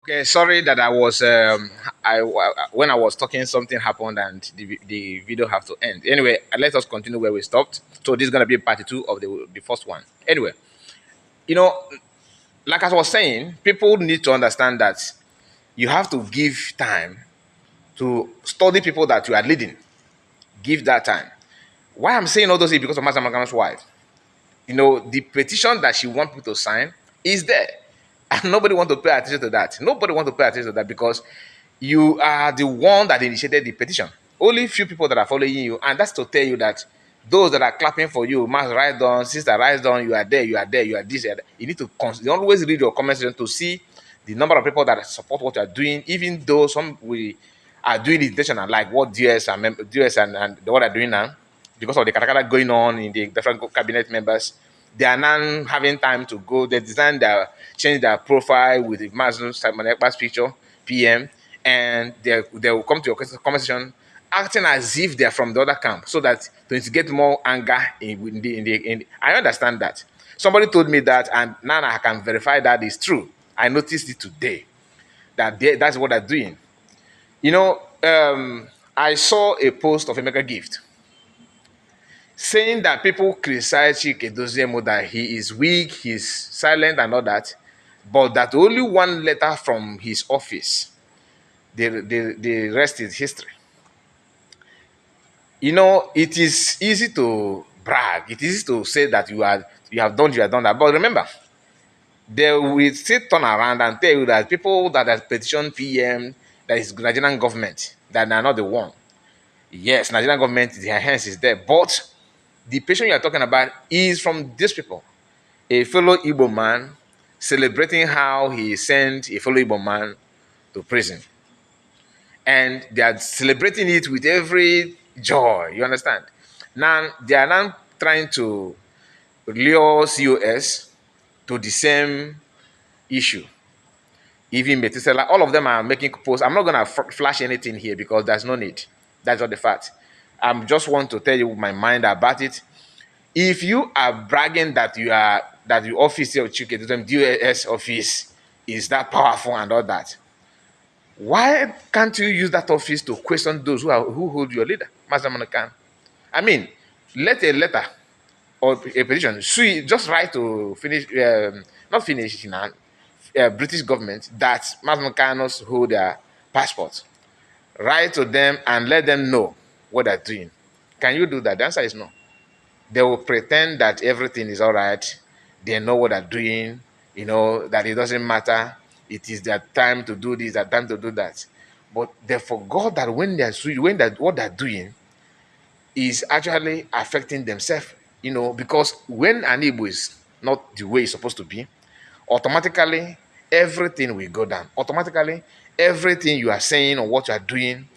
Okay, sorry that I was when I was talking, something happened and the video have to end. Anyway, let us continue where we stopped. So this is gonna be part two of the first one. Anyway, you know, like I was saying, people need to understand that you have to give time to study people that you are leading. Give that time. Why I'm saying all those is because of Master Magana's wife. The petition that she wants people to sign is there. And nobody want to pay attention to that. Nobody want to pay attention to that because you are the one that initiated the petition. Only few people that are following you, and that's to tell you that those that are clapping for you, Mass rise down, sister rise down, you are there, you are there, you are this. You need to you always read your comment section to see the number of people that support what you are doing, even though some we are doing it intentional, like what DS and what are doing now, because of the katakata going on in the different cabinet members. They are now having time to go. They design change their profile with the Muslim picture, PM, and they will come to your conversation acting as if they're from the other camp, so that to instigate more anger I understand that. Somebody told me that, and now I can verify that is true. I noticed it today that's what they're doing. I saw a post of a mega gift saying that people criticize Chike Doziemo that he is weak, he's silent, and all that, but that only one letter from his office, the rest is history. It is easy to brag. It is easy to say that you have done that. But remember, they will still turn around and tell you that people that have petitioned PM, that is Nigerian government, that are not the one. Yes, Nigerian government, their hands is there, but the patient you are talking about is from these people. A fellow Igbo man celebrating how he sent a fellow Igbo man to prison. And they are celebrating it with every joy. You understand? Now, they are now trying to lure COS to the same issue. Even Metisela, all of them are making posts. I'm not going to flash anything here because there's no need. That's not the fact. I just want to tell you my mind about it. If you are bragging that your office of Chike, DOS office is that powerful and all that, why can't you use that office to question those who hold your leader, Master MNK? I mean, let a letter or a petition, just write to finish, not finish, British government that Master MNK hold their passports. Write to them and let them know what they're doing. Can you do that? The answer is no. They will pretend that everything is all right. They know what they're doing, that it doesn't matter. It is their time to do this, their time to do that. But they forgot that what they're doing is actually affecting themselves, because when an Igbo is not the way it's supposed to be, automatically everything will go down. Automatically, everything you are saying or what you are doing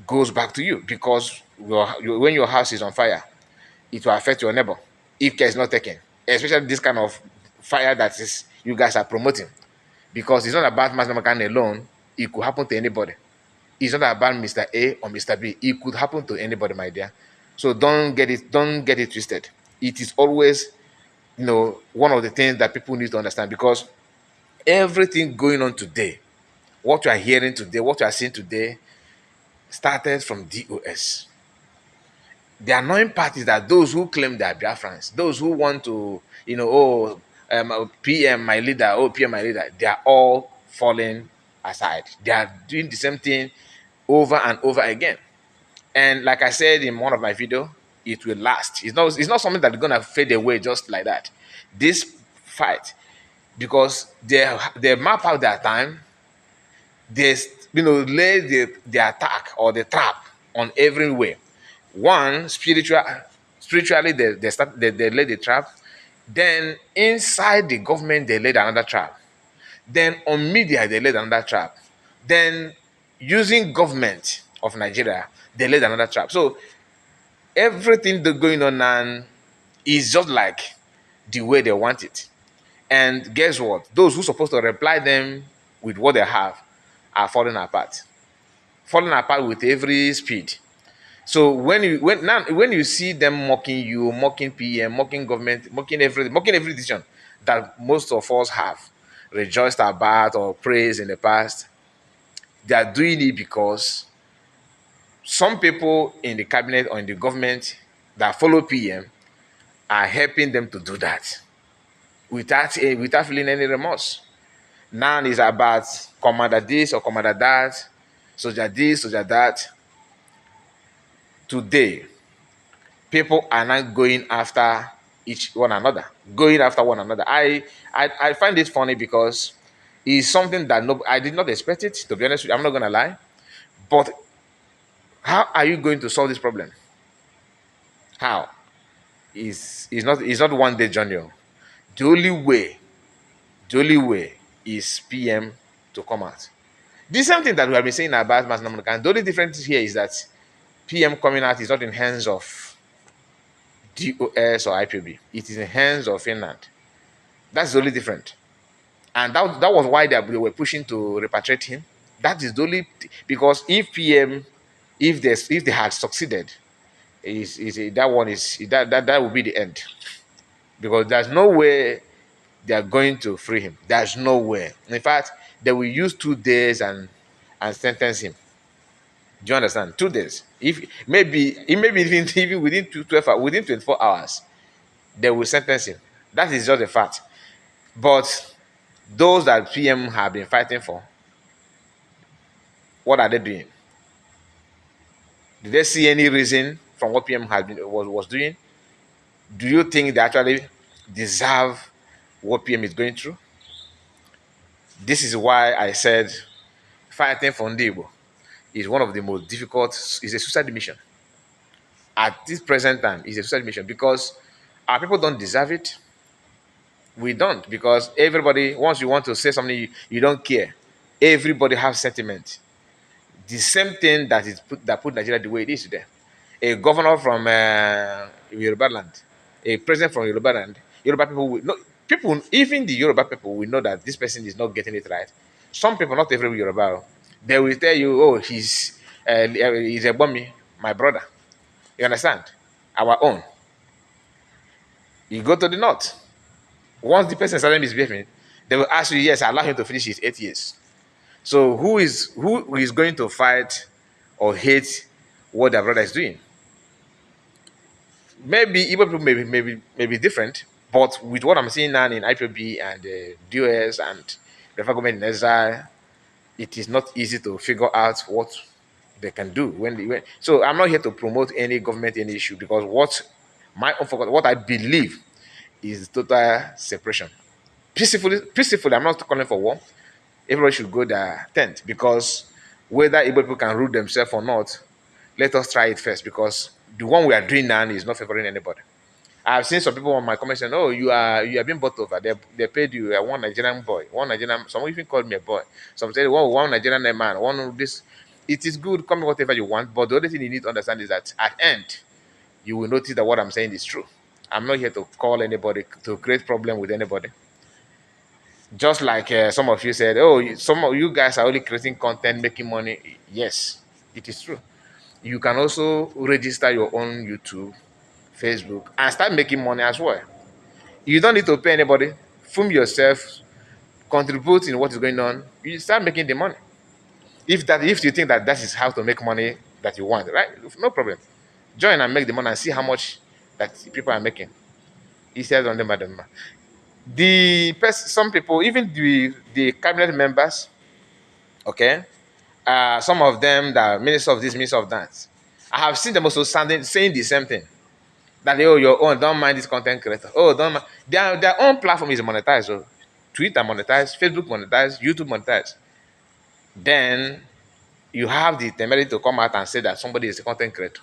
goes back to you because when your house is on fire, it will affect your neighbor if care is not taken, especially this kind of fire that is you guys are promoting, because it's not about Master McCann alone. It could happen to anybody. It's not about Mr. A or Mr. B. It could happen to anybody, my dear. So don't get it twisted. It is always, one of the things that people need to understand, because everything going on today, what you are hearing today, what you are seeing today, started from DOS. The annoying part is that those who claim they are Biafrans, those who want to, PM my leader, PM my leader, they are all falling aside. They are doing the same thing over and over again. And like I said in one of my videos, it will last. It's not something that's gonna fade away just like that. This fight, because they map out their time, they lay the attack or the trap on every way. One, spiritually they lay the trap. Then inside the government they laid another trap. Then on media they laid another trap. Then using government of Nigeria they laid another trap. So everything that's going on now is just like the way they want it. And guess what? Those who are supposed to reply them with what they have are falling apart with every speed. So when you see them mocking you, mocking PM, mocking government, mocking every decision that most of us have, rejoiced about or praised in the past. They are doing it because some people in the cabinet or in the government that follow PM are helping them to do that without feeling any remorse. Now it's about commander this or commander that, soldier this, soldier that. Today, people are not going after each one another, going after one another. I find it funny because it's something that no, I did not expect it. To be honest with you, I'm not gonna lie. But how are you going to solve this problem? How? Is not one day journey. The only way, the only way is PM to come out. The same thing that we have been saying about mass nomenclature. The only difference here is that PM coming out is not in hands of DOS or IPB. It is in hands of Finland. That's the only different. And that was why they were pushing to repatriate him. That is the only because if PM, if they had succeeded, that one is that would be the end. Because there's no way they are going to free him. There's no way. In fact, they will use 2 days and sentence him. Do you understand? 2 days. If maybe it maybe even within 12 hours, within 24 hours, they will sentence him. That is just a fact. But those that PM have been fighting for, what are they doing? Did they see any reason from what PM was doing? Do you think they actually deserve what PM is going through? This is why I said fighting for Ndibo is one of the most difficult. It's a suicide mission. At this present time, it's a suicide mission because our people don't deserve it. We don't, because everybody, once you want to say something, you don't care. Everybody has sentiment. The same thing that put Nigeria the way it is today. A governor from Yoruba land, a president from Yoruba land, Yoruba people will no people, even the Yoruba people will know that this person is not getting it right. Some people, not every Yoruba, they will tell you, oh, he's a bummy, my brother. You understand? Our own. You go to the north. Once the person started misbehaving, they will ask you, yes, allow him to finish his 8 years. So who is going to fight or hate what their brother is doing? Maybe Igbo people may be different, but with what I'm seeing now in IPB and DOS and the government in exile, it is not easy to figure out what they can do so I'm not here to promote any government, any issue, because what I believe is total separation. Peacefully, I'm not calling for war. Everybody should go their tent, because whether Igbo people can rule themselves or not, let us try it first, because the one we are doing now is not favoring anybody. I've seen some people on my comments saying, "Oh, you are being bought over. They paid you one Nigerian boy, one Nigerian. Someone even called me a boy. Some say, well, one Nigerian man, one of this. It is good. Call me whatever you want, but the only thing you need to understand is that at end, you will notice that what I'm saying is true. I'm not here to call anybody to create problem with anybody. Just like some of you said, oh, some of you guys are only creating content, making money. Yes, it is true. You can also register your own YouTube, Facebook, and start making money as well. You don't need to pay anybody. Film yourself, contribute in what is going on. You start making the money. If you think that is how to make money that you want, right? No problem. Join and make the money and see how much that people are making. He says on them, madam. Some people, even the cabinet members, okay, some of them that are minister of this, minister of that, I have seen them also saying the same thing. That oh, your own, don't mind this content creator. Oh, don't mind. Their own platform is monetized. So Twitter monetized, Facebook monetized, YouTube monetized. Then you have the temerity to come out and say that somebody is a content creator.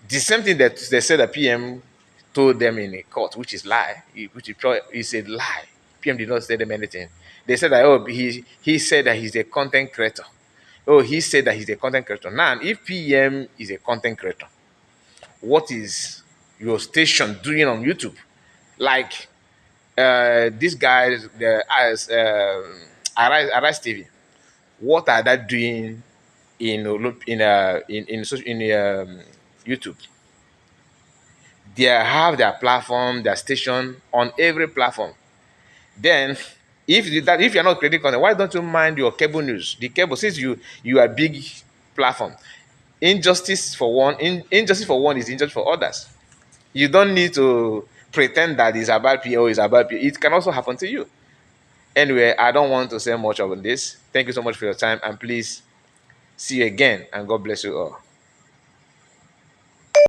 The same thing that they said that PM told them in a court, which is lie, which is a lie. PM did not say them anything. They said that oh, he said that he's a content creator. Oh, he said that he's a content creator. Now, if PM is a content creator, what is your station doing on YouTube? Like these guys, the as Arise TV, what are they doing in YouTube? They have their platform, their station on every platform. Then If you're not creating content, why don't you mind your cable news? The cable, since you are a big platform, injustice for one is injustice for others. You don't need to pretend that it's about PO, it's about PO. It can also happen to you. Anyway, I don't want to say much on this. Thank you so much for your time, and please see you again, and God bless you all.